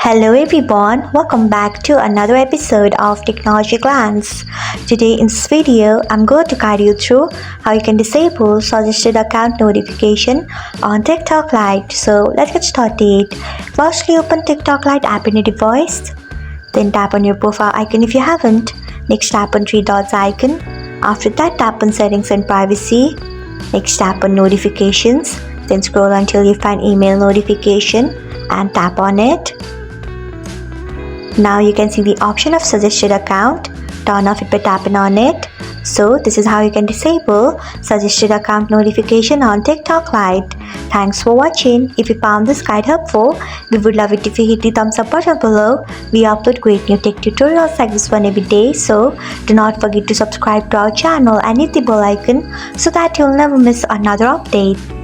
Hello everyone, welcome back to another episode of Technology Glance. Today in this video, I'm going to guide you through how you can disable suggested account notification on TikTok Lite. So let's get started. Firstly, open TikTok Lite app in your device. Then tap on your profile icon if you haven't. Next, tap on three dots icon. After that, tap on settings and privacy. Next, tap on notifications. Then scroll until you find email notification and tap on it. Now you can see the option of suggested account. Turn off it by tapping on it. So this is how you can disable suggested account notification on TikTok Lite. Thanks for watching. If you found this guide helpful, we would love it if you hit the thumbs up button below. We upload great new tech tutorials like this one every day, so do not forget to subscribe to our channel and hit the bell icon so that you'll never miss another update.